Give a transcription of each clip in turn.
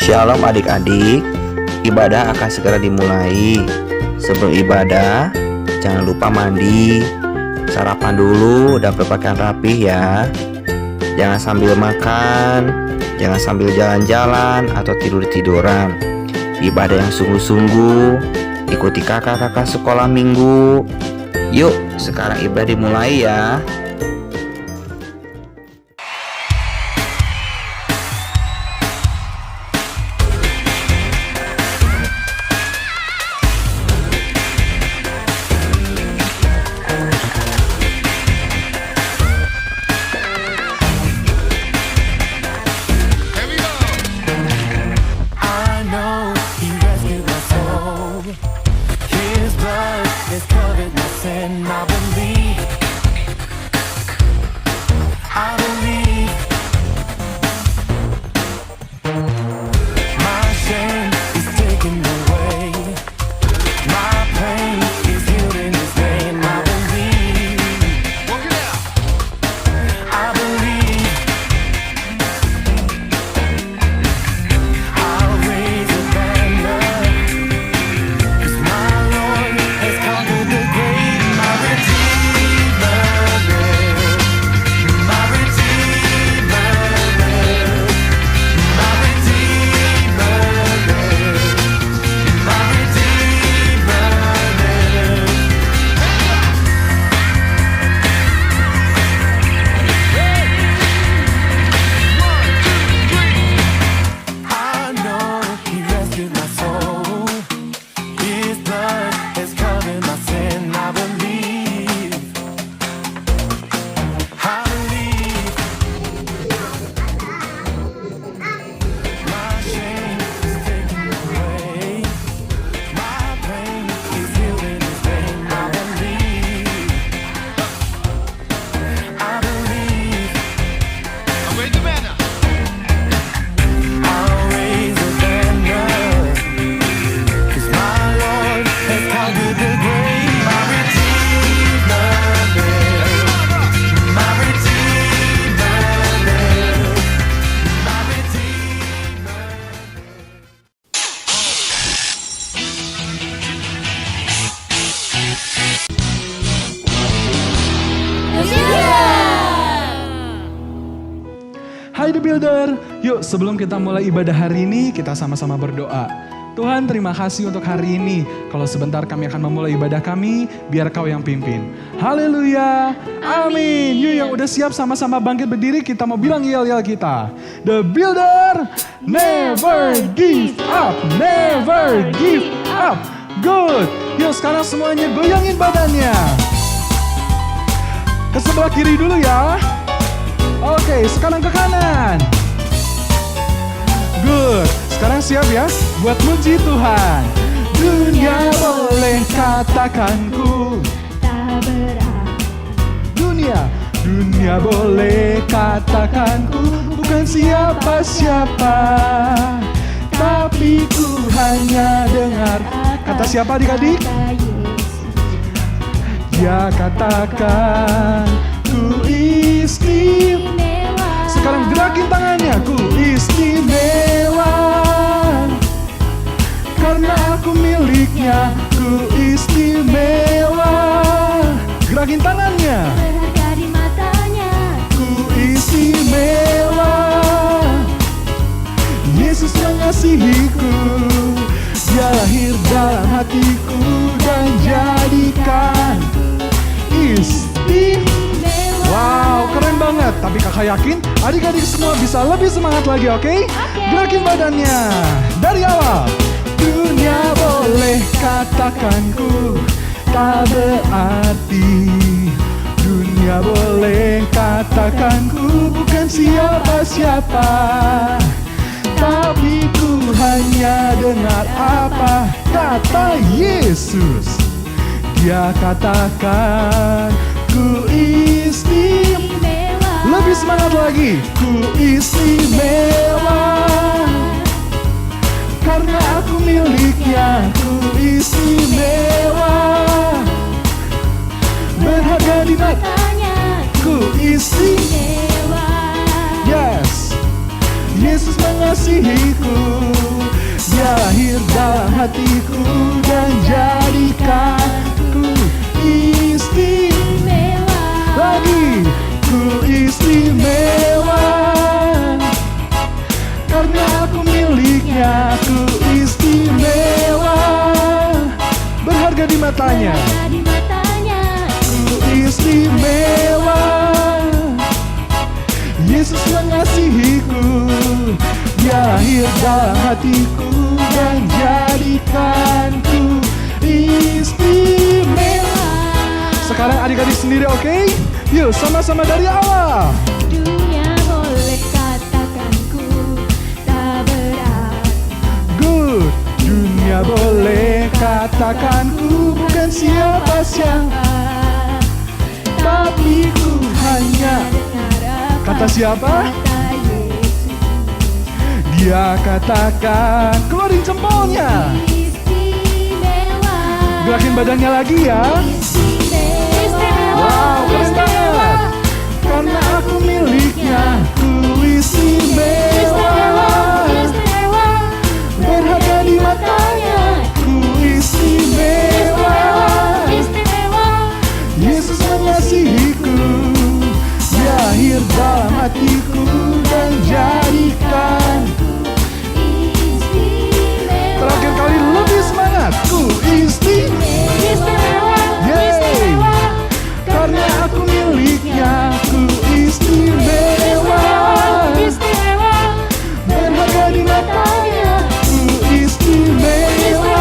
Shalom adik-adik, ibadah akan segera dimulai. Sebelum ibadah, jangan lupa mandi, sarapan dulu dan berpakaian rapih ya. Jangan sambil makan, jangan sambil jalan-jalan atau tidur-tiduran. Ibadah yang sungguh-sungguh, ikuti kakak-kakak sekolah minggu. Yuk, sekarang ibadah dimulai ya. Hai The Builder, yuk sebelum kita mulai ibadah hari ini, kita sama-sama berdoa. Tuhan, terima kasih untuk hari ini. Kalau sebentar kami akan memulai ibadah kami, biar Kau yang pimpin. Haleluya, amin. Yuk yang udah siap sama-sama bangkit berdiri, kita mau bilang yel-yel kita. The Builder never give up, never give up. Good, yuk sekarang semuanya goyangin badannya. Ke sebelah kiri dulu ya. Oke, sekarang ke kanan. Good. Sekarang siap ya buat muji Tuhan. Dunia boleh katakanku tak berarti. Dunia boleh katakanku bukan siapa-siapa, tapi ku hanya dengar. Kata siapa adik-adik? Dia katakan ku istimewa. Sekarang gerakin tangannya. Ku istimewa karena aku miliknya. Ku istimewa. Gerakin tangannya. Berharga di matanya. Ku istimewa. Yesus mengasihiku. Dia lahir dalam hatiku dan jadikan istimewa. Wow, keren banget. Tapi kakak yakin adik-adik semua bisa lebih semangat lagi, oke? Gerakin badannya dari awal. Dunia boleh katakanku tak berarti. Dunia boleh katakanku bukan siapa-siapa, tapi ku hanya dengar apa kata Yesus. Dia katakan ku istimewa. Lebih semangat lagi. Ku istimewa karena aku miliknya. Ku istimewa. Berharga di matanya. Ku istimewa. Yes, Yesus mengasihiku. hatiku dan jadikanku istimewa. Lagi, ku istimewa karena aku miliknya, ku istimewa, berharga di matanya, Di matanya ku istimewa. Yesus mengasihiku, Dia lahir dalam hatiku dan jadikanku istimewa. Sekarang adik-adik sendiri, oke? Yuk sama-sama dari awal. dunia boleh katakan ku tak berarti. Good. Dunia boleh katakan ku bukan siapa-siapa, tapi ku hanya kata siapa? Kata Yesus Dia katakan. Keluarin jempolnya, istimewa. gerakin badannya lagi ya. Wow, keren banget. Karena aku miliknya, ku istimewa, berharga di matanya, ku istimewa. Yesus mengasihiku, Dia lahir dalam hatiku dan jadikanku. Terakhir kali lebih semangat, ku istimewa. Yeay. Karena aku miliknya, ku istimewa, berharga di matanya, ku istimewa.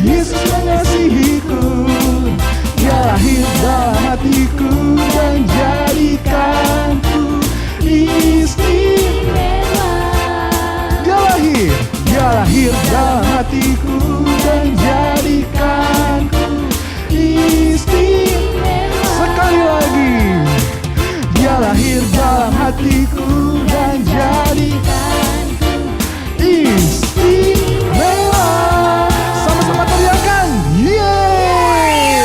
Yesus mengasihiku, Dia lahir dalam hatiku dan jadikanku istimewa. Dia lahir dalam hatiku dan jadikanku istimewa. Sekali lagi, Dia lahir dalam hatiku dan jadikanku istimewa. Sama-sama teriakan, yeay!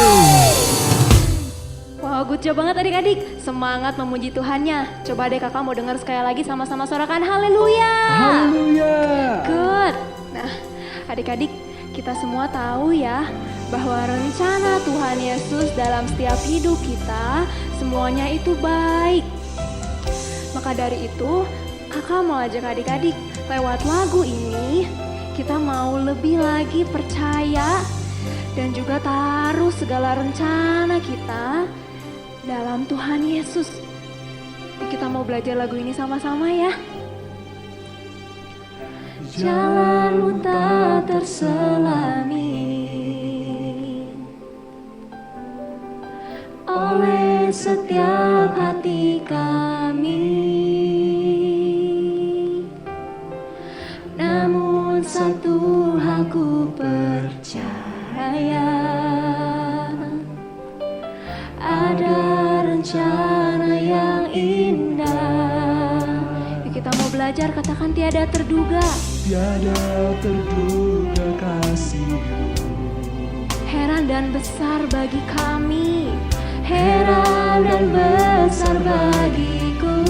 Wow, good job banget adik-adik. Semangat memuji Tuhannya. Coba deh kakak mau dengar sekali lagi sama-sama sorakan haleluya. Haleluya. Good. Nah, adik-adik, kita semua tahu ya bahwa rencana Tuhan Yesus dalam setiap hidup kita semuanya itu baik. Maka dari itu, kakak mau ajak adik-adik lewat lagu ini kita mau lebih lagi percaya dan juga taruh segala rencana kita dalam Tuhan Yesus. Kita mau belajar lagu ini sama-sama ya. Jalanmu tak terselami oleh setiap hati kami, namun satu hal ku percaya, ada rencana yang indah. Yuk kita mau belajar, katakan tiada terduga. Tiada terduga kasih-Mu, Heran dan besar bagi kami, heran dan besar bagiku.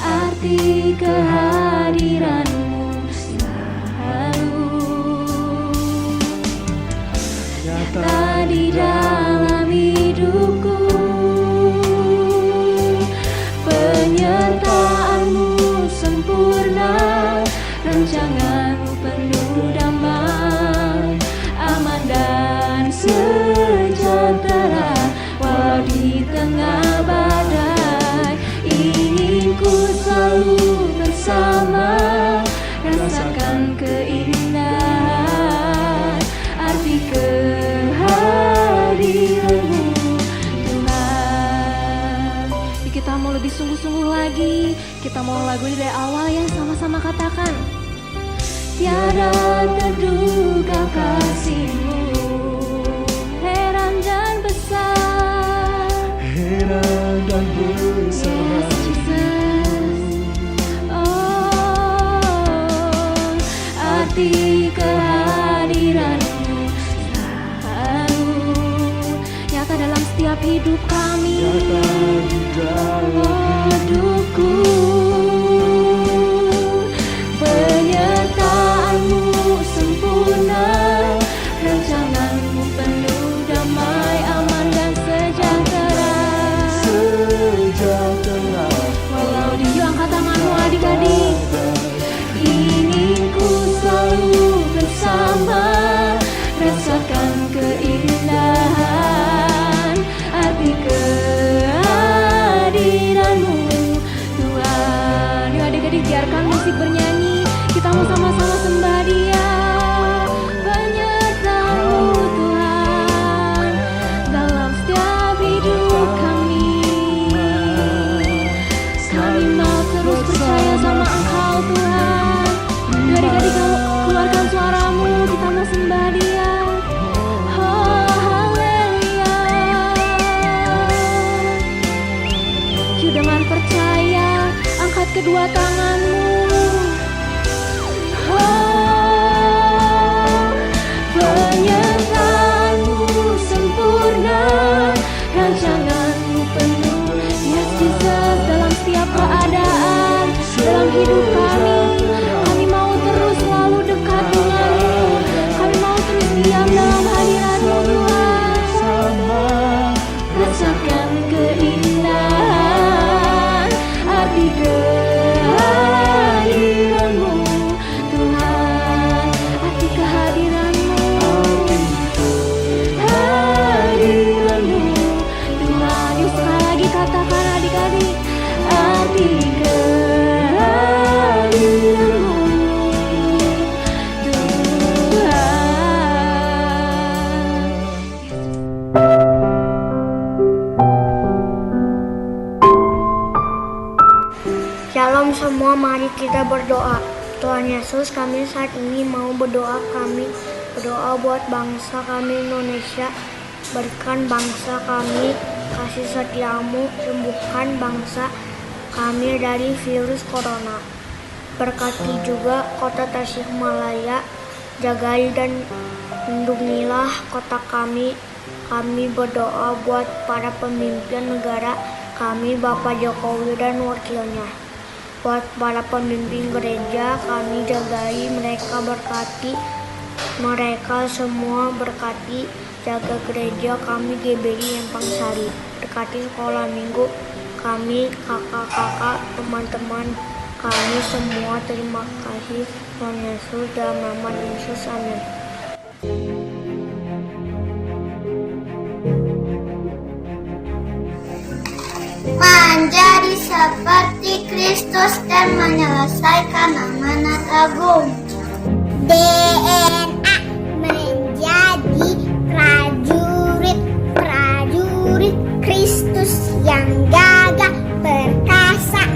Arti kehadiran-Mu selalu nyata di dalam hidupku. Penyertaan-Mu sempurna, rancangan-Mu penuh damai, aman dan sejahtera walau di tengah badai. Ingin ku selalu bersama, rasakan keindahan arti kehadiran-Mu Tuhan. Kita mau lebih sungguh-sungguh lagi. Kita mau lagu ini dari awal ya, sama-sama katakan. Tiada terduga kasih-Mu, heran dan besar. heran dan besar Yes, Jesus. Oh, arti kehadiran-Mu selalu nyata dalam setiap hidup kami. nyata di dalam Hidupku asik bernyanyi. Kita mau sama-sama sembah Dia. Penyertaan-Mu Tuhan dalam setiap hidup kami. Kami mau terus percaya sama Engkau Tuhan. Adik-adik keluarkan suaramu, kita mau sembah Dia. Oh, haleluya. Yuk dengan percaya angkat kedua tanganmu. Oh, penyertaan-Mu sempurna, rancangan-Mu penuh. Yes, Jesus, dalam setiap keadaan, dalam hidup kami. Kami mau terus selalu dekat dengan-Mu. Kami mau terus diam dalam hadirat-Mu Tuhan. Rasakan keindahan arti kehadiran-Mu Tuhan, arti kehadiran-Mu, hadiran-Mu Tuhan. Yuk sekali lagi katakan adik-adik, arti kehadiran-Mu Tuhan. Shalom semua, mari kita berdoa. Tuhan Yesus, kami saat ini mau berdoa buat bangsa kami Indonesia. Berikan bangsa kami kasih setia-Mu, sembuhkan bangsa kami dari virus corona. Berkati juga kota Tasikmalaya, jagai dan lindungilah kota kami. Kami berdoa buat para pemimpin negara kami, Bapak Jokowi dan wakilnya. Buat para pemimpin gereja, kami jagai mereka, berkati mereka semua, berkati jaga gereja kami GBI Empang Sari, berkati sekolah minggu kami, kakak-kakak, teman-teman kami semua. Terima kasih Tuhan Yesus, dalam nama Yesus, amin. Menjadi seperti Kristus dan menyelesaikan amanat agung. DNA menjadi prajurit Kristus yang gagah perkasa,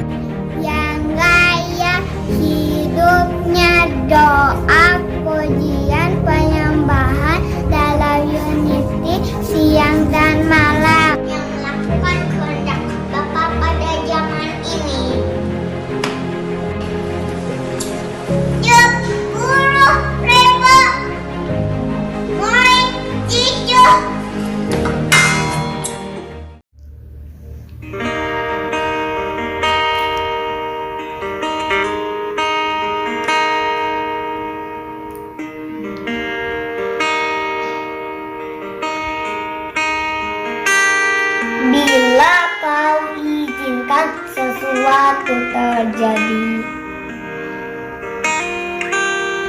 yang gaya hidupnya doa, pujian, penyembahan dalam unity siang dan malam, yang melakukan kehendak Bapa pada zaman ini. Yuk, guru, reba, main, cicu. Bila kau izinkan sesuatu terjadi,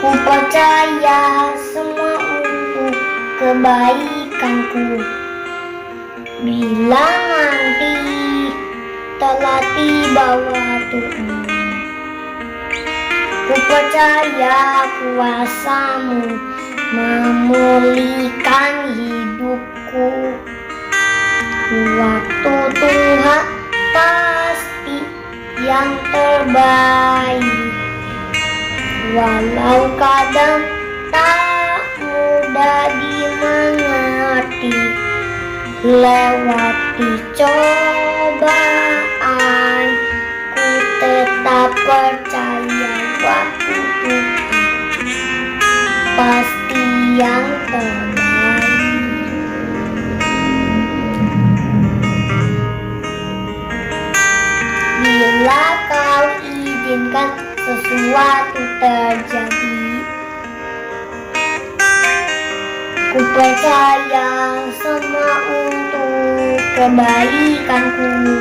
ku percaya semua untuk kebaikanku. Bila nanti telah tiba waktumu, ku percaya kuasa-Mu memulihkan hidupku. Waktu Tuhan pasti yang terbaik, walau kadang tak mudah dimengerti. Lewati cobaan, ku tetap percaya waktu Tuhan pasti yang terbaik. Bila kau izinkan sesuatu terjadi, ku percaya semua untuk kebaikanku.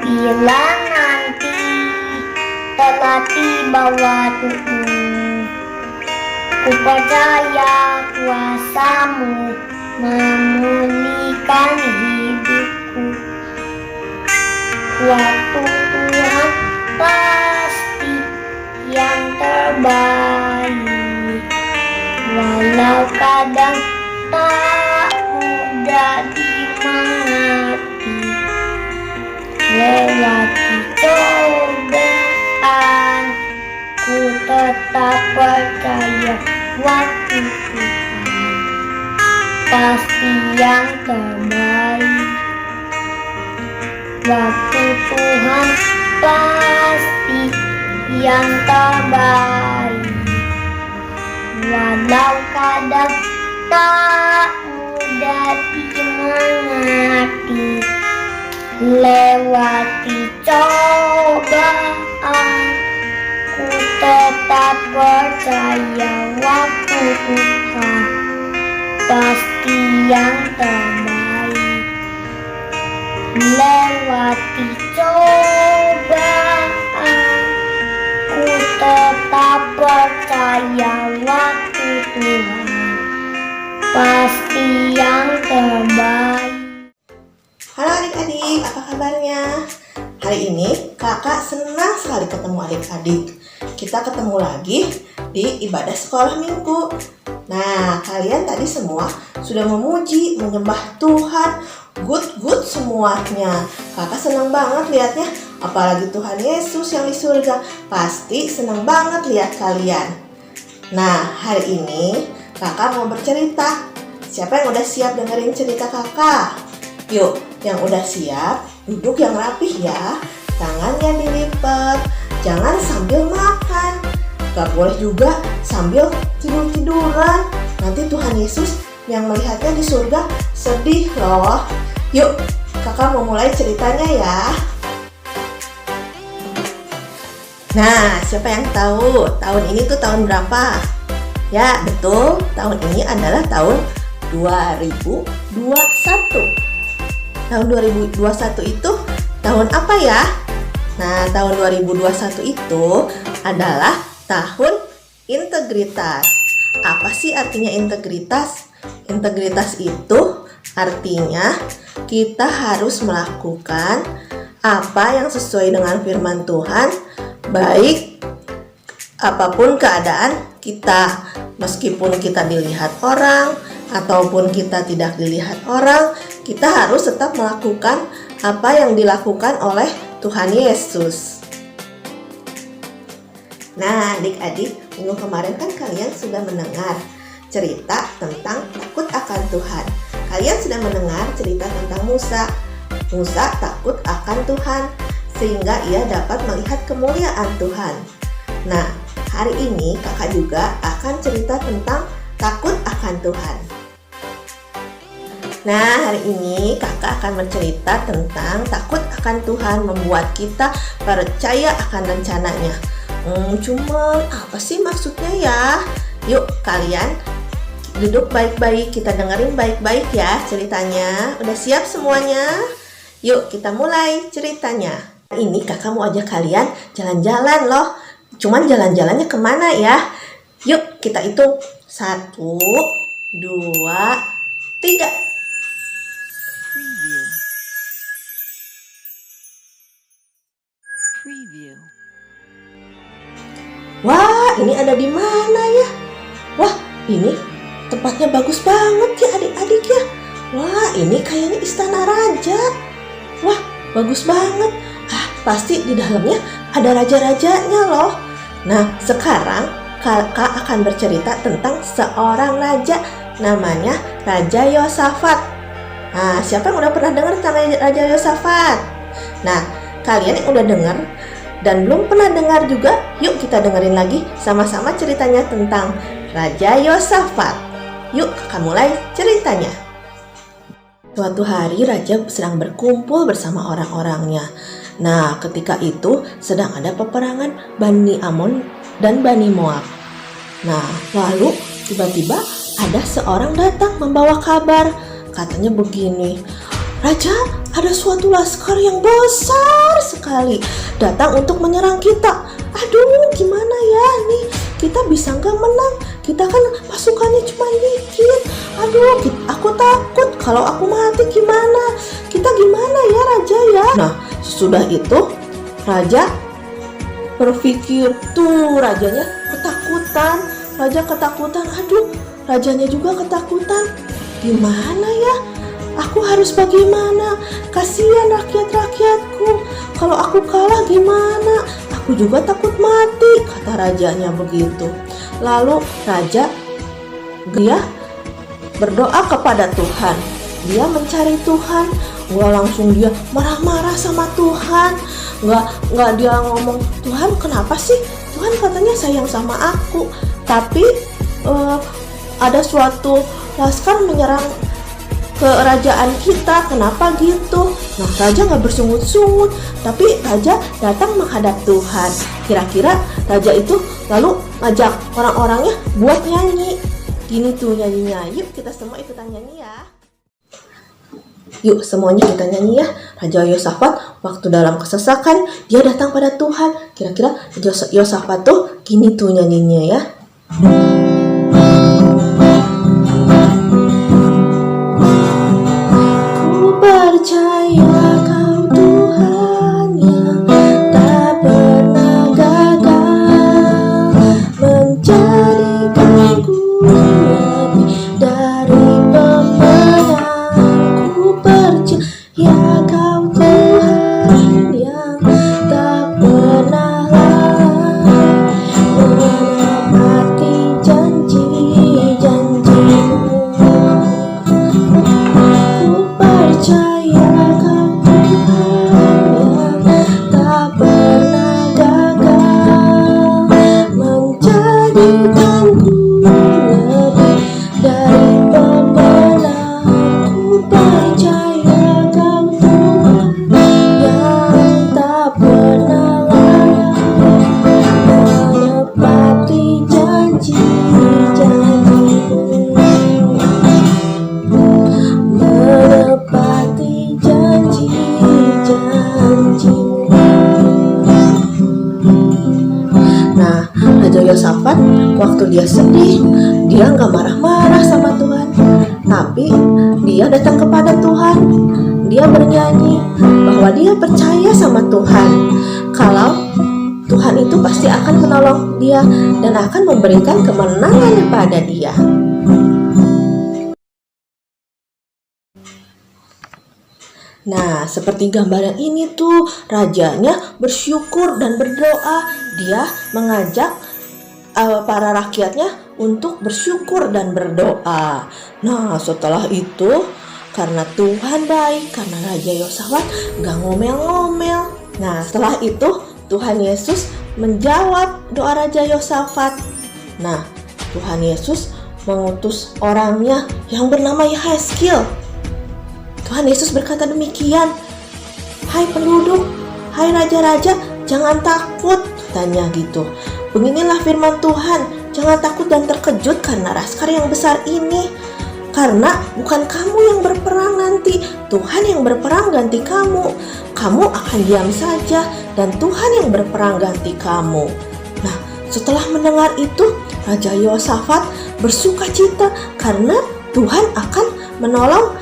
Bila nanti telah tiba waktumu, ku percaya kuasa-Mu memulihkan hidupku. Waktu Tuhan pasti kadang tak mudah dimengerti. Lewati cobaan, ku tetap percaya waktu Tuhan pasti yang terbaik. Waktu Tuhan pasti yang terbaik. Walau kadang tak mudah dimengerti, lewati cobaan, ku tetap percaya waktu Tuhan pasti yang terbaik. Lewati cobaan, ku tetap percaya waktu Tuhan pasti yang terbaik. Halo adik-adik, apa kabarnya? Hari ini kakak senang sekali ketemu adik-adik. Kita ketemu lagi di ibadah sekolah minggu. Nah, kalian tadi semua sudah memuji, menyembah Tuhan, good semuanya. Kakak senang banget lihatnya, apalagi Tuhan Yesus yang di surga. Pasti senang banget lihat kalian. Nah, hari ini kakak mau bercerita. Siapa yang udah siap dengerin cerita kakak? Yuk, yang udah siap, duduk yang rapih ya. Tangannya dilipat, jangan sambil makan. Gak boleh juga sambil tidur-tiduran. Nanti Tuhan Yesus yang melihatnya di surga sedih loh. Yuk, kakak mau mulai ceritanya ya. Nah, siapa yang tahu tahun ini tuh tahun berapa? Ya, betul, tahun ini adalah tahun 2021. Tahun 2021 itu tahun apa ya? Nah, tahun 2021 itu adalah tahun integritas. Apa sih artinya integritas? Integritas itu artinya kita harus melakukan apa yang sesuai dengan firman Tuhan, baik apapun keadaan kita. Meskipun kita dilihat orang ataupun kita tidak dilihat orang, kita harus tetap melakukan apa yang dilakukan oleh Tuhan Yesus. Nah, adik-adik, minggu kemarin kan kalian sudah mendengar cerita tentang takut akan Tuhan. Kalian sudah mendengar cerita tentang Musa. Musa takut akan Tuhan sehingga ia dapat melihat kemuliaan Tuhan. Nah, hari ini kakak juga akan cerita tentang takut akan Tuhan. Nah, hari ini kakak akan bercerita tentang takut akan Tuhan membuat kita percaya akan rencananya. Cuma apa sih maksudnya ya? Yuk kalian duduk baik-baik, kita dengerin baik-baik ya ceritanya. Udah siap semuanya? Yuk kita mulai ceritanya. Ini kakak mau ajak kalian jalan-jalan loh. Cuman jalan-jalannya kemana ya? Yuk kita hitung 1, 2, 3. Preview. Wah, ini ada di mana ya? Wah, ini tempatnya bagus banget ya adik-adik ya. Wah, ini kayaknya istana raja. Wah, bagus banget. Pasti di dalamnya ada raja-rajanya loh. Nah, sekarang kakak akan bercerita tentang seorang raja namanya Raja Yosafat. Nah, siapa yang udah pernah dengar tentang Raja Yosafat? Nah, kalian yang udah dengar dan belum pernah dengar juga, yuk kita dengerin lagi sama-sama ceritanya tentang Raja Yosafat. Yuk kakak mulai ceritanya. Suatu hari raja sedang berkumpul bersama orang-orangnya. Nah, ketika itu sedang ada peperangan Bani Amon dan Bani Moab. Nah, lalu tiba-tiba ada seorang datang membawa kabar. Katanya begini, Raja, ada suatu laskar yang besar sekali datang untuk menyerang kita. Aduh, gimana ya nih? Kita bisa nggak menang? Kita kan pasukannya cuma dikit. Aduh, aku takut kalau aku mati gimana? Kita gimana ya Raja ya? Nah, sesudah itu Raja berpikir, tuh rajanya ketakutan. Raja ketakutan, aduh rajanya juga ketakutan. Gimana ya? Aku harus bagaimana? Kasihan rakyat-rakyatku. Kalau aku kalah gimana? Aku juga takut mati, kata rajanya begitu. Lalu raja dia berdoa kepada Tuhan. Dia mencari Tuhan. Nggak langsung dia marah-marah sama Tuhan. Nggak dia ngomong, Tuhan kenapa sih? Tuhan katanya sayang sama aku. Tapi ada suatu laskar menyerang kerajaan kita, kenapa gitu? Nah, raja nggak bersungut-sungut, tapi raja datang menghadap Tuhan. Kira-kira raja itu lalu ngajak orang-orangnya buat nyanyi. Gini tuh nyanyinya, yuk kita semua ikutan nyanyi ya. Yuk semuanya kita nyanyi ya. Raja Yosafat waktu dalam kesesakan dia datang pada Tuhan. Kira-kira Raja Yosafat tuh gini tuh nyanyinya ya. Percaya kau Tuhan yang tak pernah gagal menjadikanku lebih dari pemenang. Ku percaya kau Tuhan yang tak pernah lalai menepati janji-janji-Mu. Ku percaya kau Tuhan yang tak pernah gagal menjadikanku lebih dari pemenang. Ku percaya kau Tuhan yang tak pernah lalai menepati janji-janji-Mu. Menepati janji-janji-Mu. Nah, Raja Yosafat waktu dia sedih, dia nggak marah-marah sama Tuhan, tapi dia datang kepada Tuhan. Dia bernyanyi bahwa dia percaya sama Tuhan, kalau Tuhan itu pasti akan menolong dia dan akan memberikan kemenangan kepada dia. Nah, seperti gambaran ini tuh, rajanya bersyukur dan berdoa. Dia mengajak para rakyatnya untuk bersyukur dan berdoa. Nah, setelah itu, karena Tuhan baik, karena Raja Yosafat gak ngomel-ngomel. Nah, setelah itu, Tuhan Yesus menjawab doa Raja Yosafat. Nah, Tuhan Yesus mengutus orangnya yang bernama Yehezkiel. Tuhan Yesus berkata demikian, "Hai penduduk, hai raja-raja, jangan takut," katanya gitu. "Beginilah firman Tuhan, jangan takut dan terkejut karena laskar yang besar ini. Karena bukan kamu yang berperang nanti, Tuhan yang berperang ganti kamu. Kamu akan diam saja dan Tuhan yang berperang ganti kamu." Nah, setelah mendengar itu, Raja Yosafat bersuka cita karena Tuhan akan menolong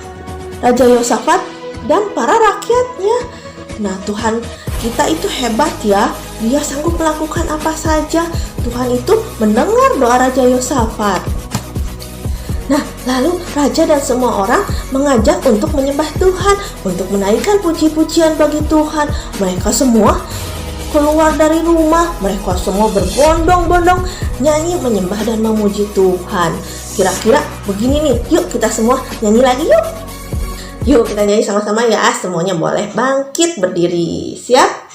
Raja Yosafat dan para rakyatnya. Nah, Tuhan kita itu hebat ya. Dia sanggup melakukan apa saja. Tuhan itu mendengar doa Raja Yosafat. Nah, lalu raja dan semua orang mengajak untuk menyembah Tuhan, untuk menaikkan puji-pujian bagi Tuhan. Mereka semua keluar dari rumah, mereka semua berbondong-bondong nyanyi, menyembah dan memuji Tuhan. Kira-kira begini nih, yuk kita semua nyanyi lagi yuk. Yuk kita nyanyi sama-sama ya, semuanya boleh bangkit berdiri. Siap?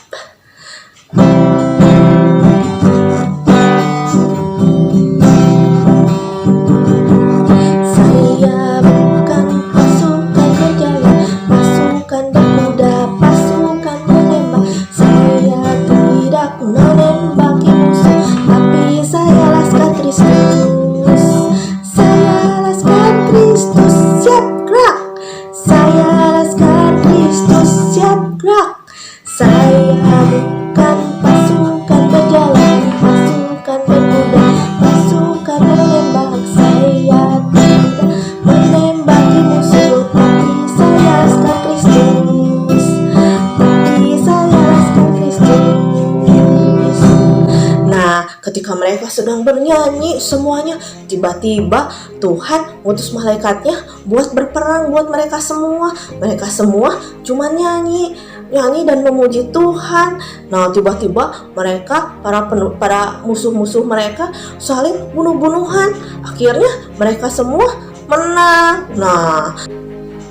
Saya bukan pasukan berjalan, pasukan berkuda, pasukan menembak. Saya tidak menembaki musuh, tapi saya laskar Kristus. Saya laskar Kristus, siap gerak. Saya laskar Kristus, siap gerak. Saya bukan pasukan berjalan, pasukan berkuda, pasukan menembak. Saya tidak menembaki musuh, tapi saya laskar Kristus. Tapi saya laskar Kristus. mereka sedang bernyanyi semuanya. Tiba-tiba Tuhan utus malaikatnya buat berperang buat mereka semua. Mereka semua cuma nyanyi dan memuji Tuhan. Nah, tiba-tiba mereka para musuh-musuh mereka saling bunuh-bunuhan. Akhirnya mereka semua menang. Nah,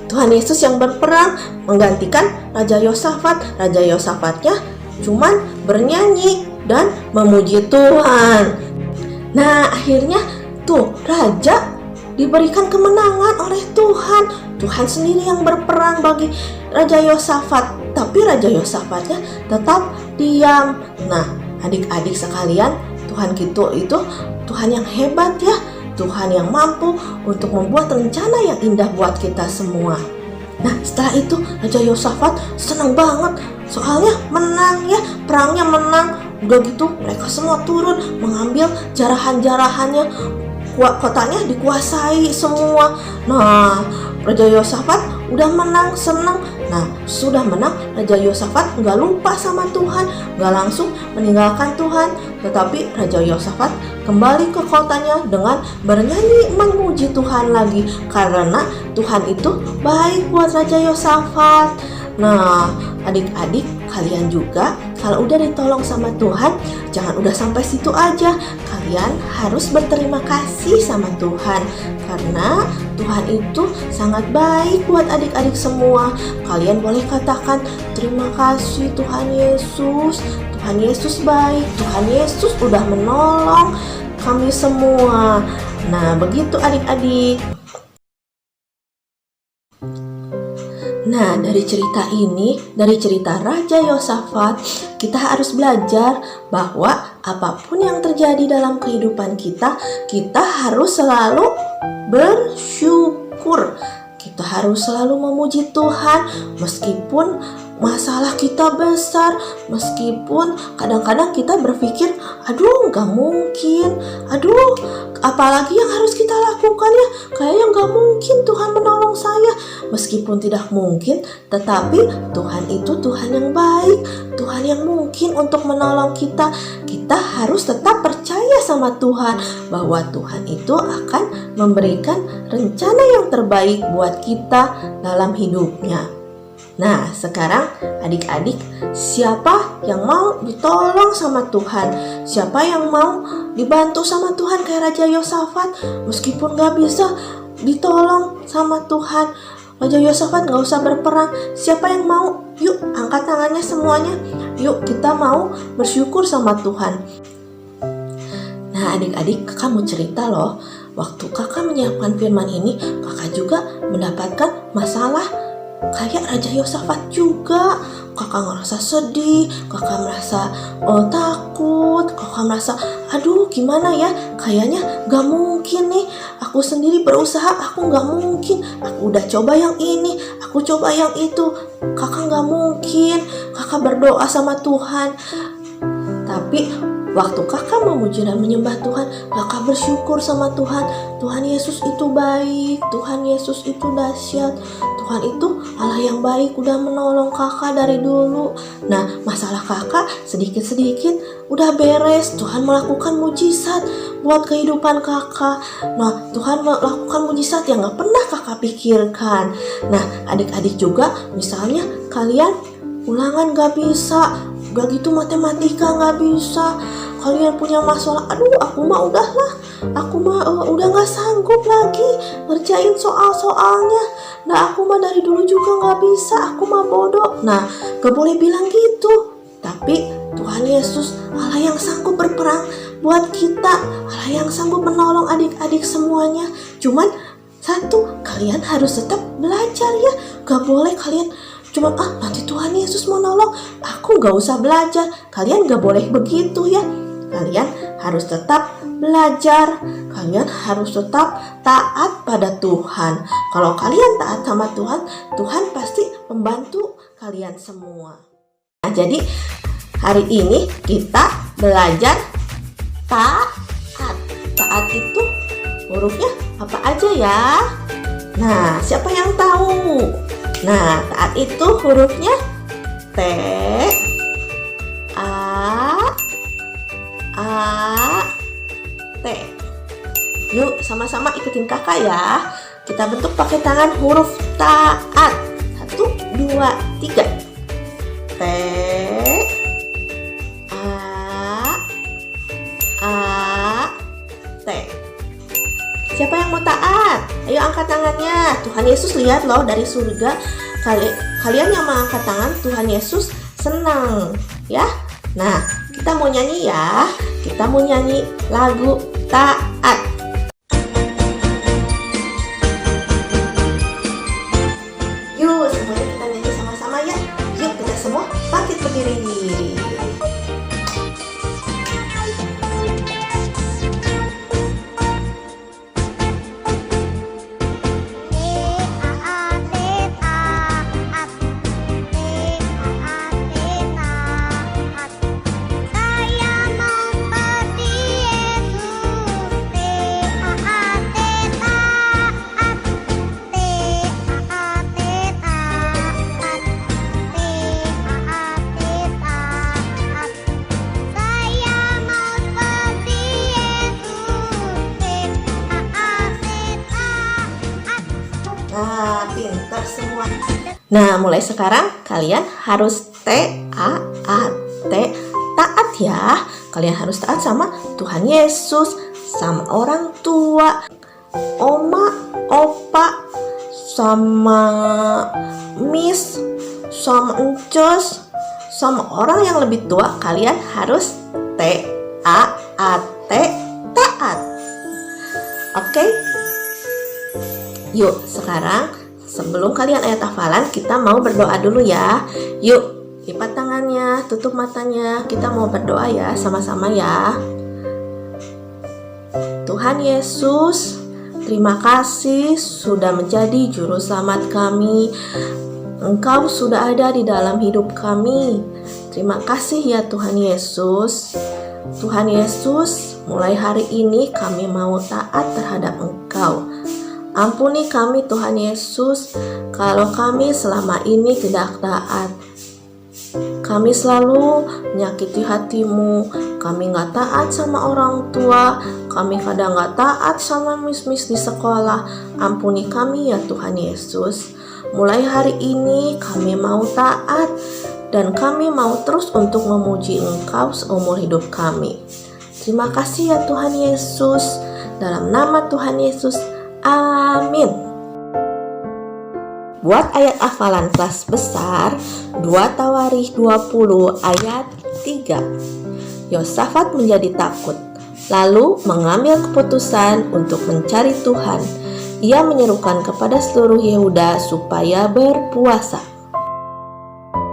Tuhan Yesus yang berperang menggantikan Raja Yosafat. Raja Yosafatnya cuman bernyanyi dan memuji Tuhan. Nah, akhirnya tuh raja diberikan kemenangan oleh Tuhan. Tuhan sendiri yang berperang bagi Raja Yosafat. Tapi Raja Yosafatnya tetap diam. Nah, adik-adik sekalian, Tuhan kita itu Tuhan yang hebat ya. Tuhan yang mampu untuk membuat rencana yang indah buat kita semua. Nah, setelah itu Raja Yosafat senang banget. Soalnya menang ya, perangnya menang. Udah gitu mereka semua turun mengambil jarahan-jarahannya. Kotanya dikuasai semua. Nah, Raja Yosafat udah menang, senang. Nah, sudah menang, Raja Yosafat nggak lupa sama Tuhan, nggak langsung meninggalkan Tuhan. Tetapi Raja Yosafat kembali ke kotanya dengan bernyanyi memuji Tuhan lagi. Karena Tuhan itu baik buat Raja Yosafat. Nah, adik-adik kalian juga kalau udah ditolong sama Tuhan, jangan udah sampai situ aja. Kalian harus berterima kasih sama Tuhan. Karena Tuhan itu sangat baik buat adik-adik semua. Kalian boleh katakan, terima kasih Tuhan Yesus. Tuhan Yesus baik. Tuhan Yesus udah menolong kami semua. Nah, begitu adik-adik. Nah, dari cerita ini, dari cerita Raja Yosafat, kita harus belajar bahwa apapun yang terjadi dalam kehidupan kita harus selalu bersyukur. Kita harus selalu memuji Tuhan meskipun masalah kita besar, meskipun kadang-kadang kita berpikir, aduh gak mungkin, aduh apalagi yang harus kita lakukan ya, kayaknya gak mungkin Tuhan menolong saya. Meskipun tidak mungkin, tetapi Tuhan itu Tuhan yang baik, Tuhan yang mungkin untuk menolong kita. Kita harus tetap percaya sama Tuhan bahwa Tuhan itu akan memberikan rencana yang terbaik buat kita dalam hidupnya. Nah, sekarang adik-adik, siapa yang mau ditolong sama Tuhan? Siapa yang mau dibantu sama Tuhan kayak Raja Yosafat? Meskipun gak bisa ditolong sama Tuhan, Raja Yosafat gak usah berperang. Siapa yang mau? Yuk, angkat tangannya semuanya. Yuk, kita mau bersyukur sama Tuhan. Nah, adik-adik, kakak mau cerita loh. Waktu kakak menyiapkan firman ini, kakak juga mendapatkan masalah kayak Raja Yosafat juga. Kakak ngerasa sedih, kakak merasa takut, kakak merasa aduh gimana ya, kayaknya gak mungkin nih, aku sendiri berusaha, aku gak mungkin, aku udah coba yang ini, aku coba yang itu, kakak gak mungkin. Kakak berdoa sama Tuhan, tapi waktu kakak memuji dan menyembah Tuhan, kakak bersyukur sama Tuhan. Tuhan Yesus itu baik, Tuhan Yesus itu dahsyat, Tuhan itu Allah yang baik, udah menolong kakak dari dulu. Nah, masalah kakak sedikit-sedikit udah beres. Tuhan melakukan mujizat buat kehidupan kakak. Nah, Tuhan melakukan mujizat yang gak pernah kakak pikirkan. Nah, adik-adik juga, misalnya kalian ulangan gak bisa, udah gitu matematika gak bisa, kalian punya masalah, aduh aku mah udahlah, aku mah udah gak sanggup lagi ngerjain soal-soalnya, nah aku mah dari dulu juga gak bisa, aku mah bodoh. Nah, gak boleh bilang gitu. Tapi Tuhan Yesus Allah yang sanggup berperang buat kita, Allah yang sanggup menolong adik-adik semuanya. Cuman satu, kalian harus tetap belajar ya. Gak boleh kalian cuma nanti Tuhan Yesus mau nolong, aku gak usah belajar. Kalian gak boleh begitu ya. Kalian harus tetap belajar. Kalian harus tetap taat pada Tuhan. Kalau kalian taat sama Tuhan, Tuhan pasti membantu kalian semua. Nah, jadi hari ini kita belajar taat. Taat itu hurufnya apa aja ya? Nah, siapa yang tahu? Nah, taat itu hurufnya T, A, T. Yuk sama-sama ikutin kakak ya. Kita bentuk pakai tangan huruf taat. 1, 2, 3. T, A, T. Siapa yang mau taat? Ayo angkat tangannya. Tuhan Yesus lihat loh dari surga. Kalian yang mengangkat tangan, Tuhan Yesus senang. Ya. Nah, kita mau nyanyi ya. Kita mau nyanyi lagu taat. Yuk, semuanya kita nyanyi sama-sama ya. Yuk, kita semua bangkit berdiri. Nah, pintar semua. Nah, mulai sekarang kalian harus T-A-A-T, taat ya. Kalian harus taat sama Tuhan Yesus, sama orang tua, oma, opa, sama miss, sama encos, sama orang yang lebih tua. Kalian harus T-A-A-T, taat. Oke? Yuk, sekarang sebelum kalian ayat hafalan, kita mau berdoa dulu ya. Yuk, lipat tangannya, tutup matanya. Kita mau berdoa ya, sama-sama ya. Tuhan Yesus, terima kasih sudah menjadi juru selamat kami. Engkau sudah ada di dalam hidup kami. Terima kasih ya Tuhan Yesus. Tuhan Yesus, mulai hari ini kami mau taat terhadap Engkau. Ampuni kami Tuhan Yesus, kalau kami selama ini tidak taat. Kami selalu menyakiti hati-Mu. Kami gak taat sama orang tua. Kami kadang gak taat sama miss-miss di sekolah. Ampuni kami ya Tuhan Yesus. Mulai hari ini kami mau taat. Dan kami mau terus untuk memuji Engkau seumur hidup kami. Terima kasih ya Tuhan Yesus. Dalam nama Tuhan Yesus, amin. Buat ayat hafalan kelas besar 2 Tawarikh 20 ayat 3. Yosafat menjadi takut, lalu mengambil keputusan untuk mencari Tuhan. Ia menyerukan kepada seluruh Yehuda supaya berpuasa.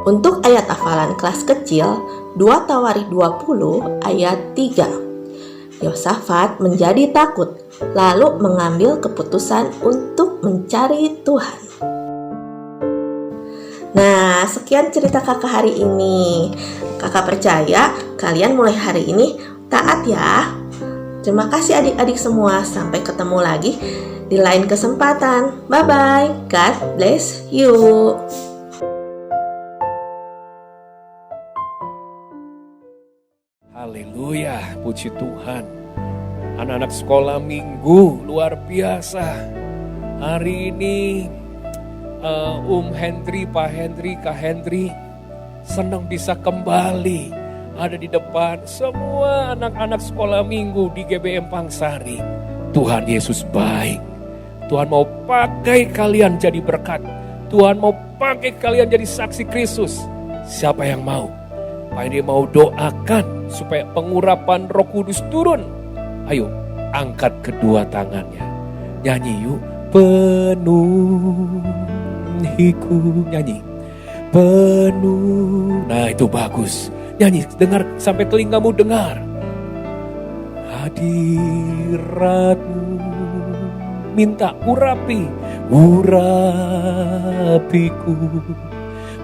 Untuk ayat hafalan kelas kecil 2 Tawarikh 20 ayat 3. Yosafat menjadi takut, lalu mengambil keputusan untuk mencari Tuhan. Nah, sekian cerita kakak hari ini. Kakak percaya kalian mulai hari ini taat ya. Terima kasih adik-adik semua. Sampai ketemu lagi di lain kesempatan. Bye-bye. God bless you. Haleluya, puji Tuhan. Anak-anak sekolah minggu luar biasa. Hari ini Hendri, Pak Hendri, Kak Hendri senang bisa kembali ada di depan semua anak-anak sekolah minggu di GBM Pangsari. Tuhan Yesus baik. Tuhan mau pakai kalian jadi berkat. Tuhan mau pakai kalian jadi saksi Kristus. Siapa yang mau? Pak Hendri mau doakan supaya pengurapan Roh Kudus turun. Ayo, angkat kedua tangannya. Nyanyi yuk. Penuhiku, nyanyi. Penuh. Nah, itu bagus. Nyanyi, dengar sampai telingamu dengar. Hadiratmu. Minta urapiku.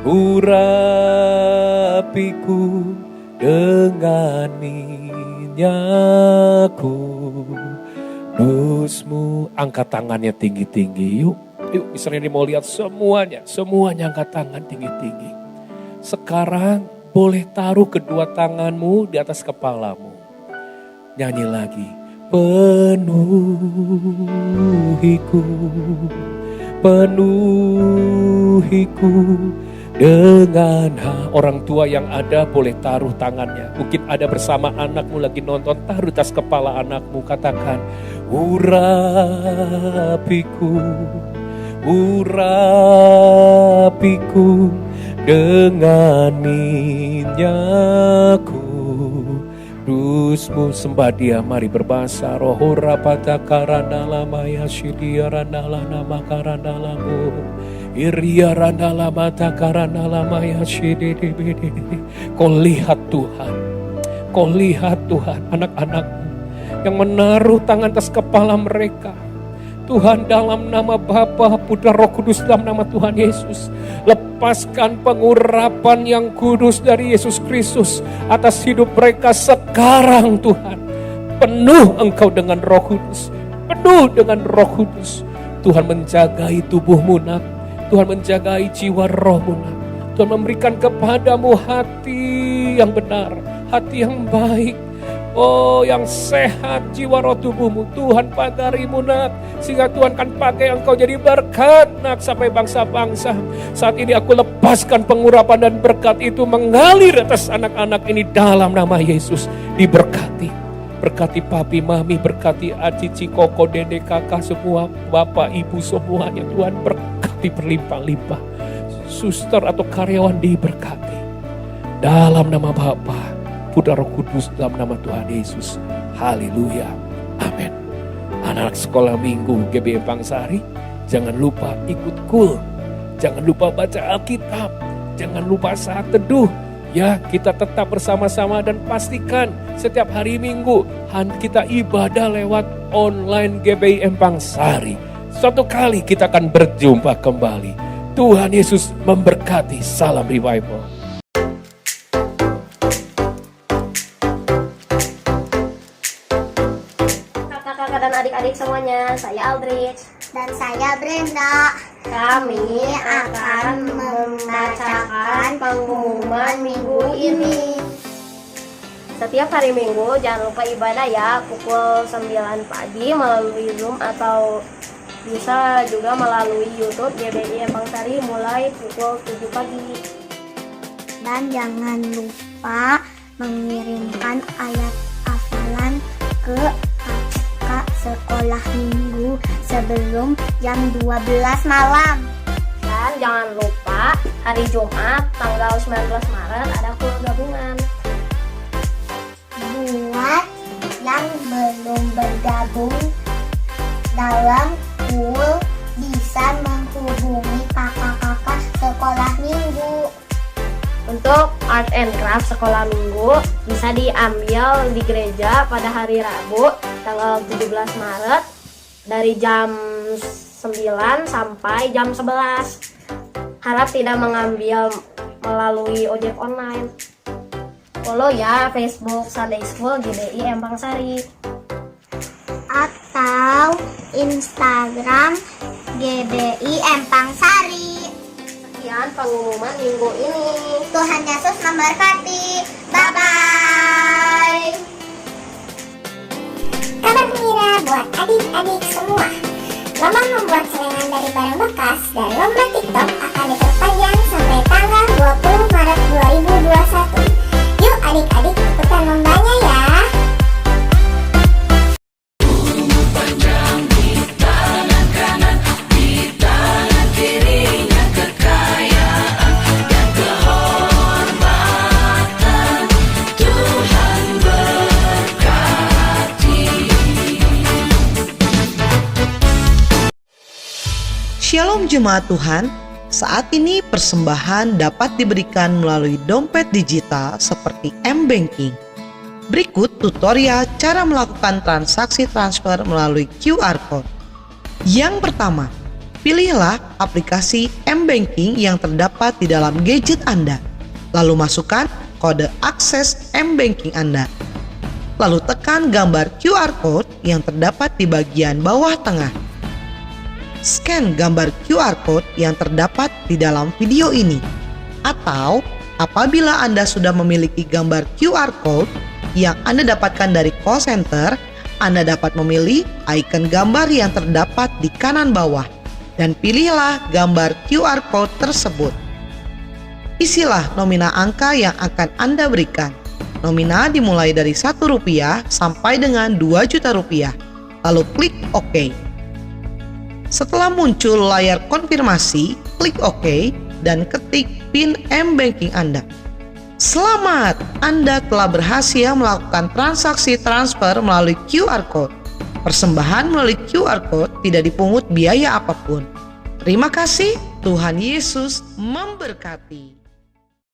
Urapiku dengan minyak-Ku. Kudusmu. Angkat tangannya tinggi-tinggi yuk. Yuk, misalnya mau lihat semuanya angkat tangan tinggi-tinggi. Sekarang boleh taruh kedua tanganmu di atas kepalamu. Nyanyi lagi. penuhiku, penuhiku dengan orang tua yang ada boleh taruh tangannya. Mungkin ada bersama anakmu lagi nonton, taruh tas kepala anakmu, katakan urapiku, urapiku dengan minyakku. Dusmu sembah Dia, mari berbahasa roh. Rapata karana lama ya shidia randala nama karana lamu. Iria randala mata karana lama ya shidi. Kau lihat Tuhan, kau lihat Tuhan anak-anakmu yang menaruh tangan atas kepala mereka. Tuhan, dalam nama Bapa, Putra, Roh Kudus, dalam nama Tuhan Yesus, lepaskan pengurapan yang kudus dari Yesus Kristus atas hidup mereka sekarang Tuhan. Penuh Engkau dengan Roh Kudus, penuh dengan Roh Kudus. Tuhan menjagai tubuhmu nak, Tuhan menjagai jiwa rohmu nak. Tuhan memberikan kepadamu hati yang benar, hati yang baik. Oh, yang sehat jiwa roh tubuhmu. Tuhan pagarimu nak, sehingga Tuhan akan pakai engkau jadi berkat nak sampai bangsa-bangsa. Saat ini aku lepaskan pengurapan dan berkat itu mengalir atas anak-anak ini dalam nama Yesus. Diberkati, berkati papi, mami, berkati cici, koko, dede, kakak, semua bapak, ibu semuanya. Tuhan berkati berlimpah-limpah. Suster atau karyawan diberkati dalam nama Bapa, Putra, Roh Kudus, dalam nama Tuhan Yesus. Haleluya. Amin. Anak sekolah minggu GBM Pangsari, jangan lupa ikut KUL. Jangan lupa baca Alkitab. Jangan lupa saat teduh. Ya, kita tetap bersama-sama dan pastikan setiap hari Minggu kita ibadah lewat online GBM Pangsari. Suatu kali kita akan berjumpa kembali. Tuhan Yesus memberkati. Salam revival. Kakak-kakak dan adik-adik semuanya, saya Aldrich dan saya Brenda. Kami akan membacakan pengumuman minggu ini. Setiap hari Minggu jangan lupa ibadah ya, pukul 9 pagi melalui Zoom atau bisa juga melalui YouTube GBI Pangsari mulai pukul 7 pagi. Dan jangan lupa mengirimkan ayat hafalan ke kakak sekolah minggu sebelum jam 12 malam. Dan jangan lupa hari Jumat tanggal 19 Maret ada KUL gabungan. Buat yang belum bergabung dalam KUL bisa menghubungi kakak-kakak sekolah minggu. Untuk art and craft sekolah minggu bisa diambil di gereja pada hari Rabu tanggal 17 Maret dari jam 9 sampai jam 11. Harap tidak mengambil melalui ojek online. Follow ya Facebook Sunday School GBI Pangsari Atau Instagram GBI Pangsari. Sekian pengumuman minggu ini. Tuhan Yesus memberkati. Bye-bye. Kabar gembira buat adik-adik semua. Lomba membuat celengan dari barang bekas dan lomba TikTok akan diperpanjang sampai tanggal 20 Maret 2021. Yuk adik-adik ikutan lombanya ya. Shalom Jemaat Tuhan, saat ini persembahan dapat diberikan melalui dompet digital seperti M-Banking. Berikut tutorial cara melakukan transaksi transfer melalui QR Code. Yang pertama, pilihlah aplikasi M-Banking yang terdapat di dalam gadget Anda. Lalu masukkan kode akses M-Banking Anda. Lalu tekan gambar QR Code yang terdapat di bagian bawah tengah. Scan gambar QR Code yang terdapat di dalam video ini. Atau apabila Anda sudah memiliki gambar QR Code yang Anda dapatkan dari call center, Anda dapat memilih icon gambar yang terdapat di kanan bawah dan pilihlah gambar QR Code tersebut. Isilah nomina angka yang akan Anda berikan. Nomina dimulai dari Rp1 sampai dengan Rp2.000.000. Lalu klik OK. Setelah muncul layar konfirmasi, klik OK dan ketik PIN M-Banking Anda. Selamat, Anda telah berhasil melakukan transaksi transfer melalui QR Code. Persembahan melalui QR Code tidak dipungut biaya apapun. Terima kasih, Tuhan Yesus memberkati.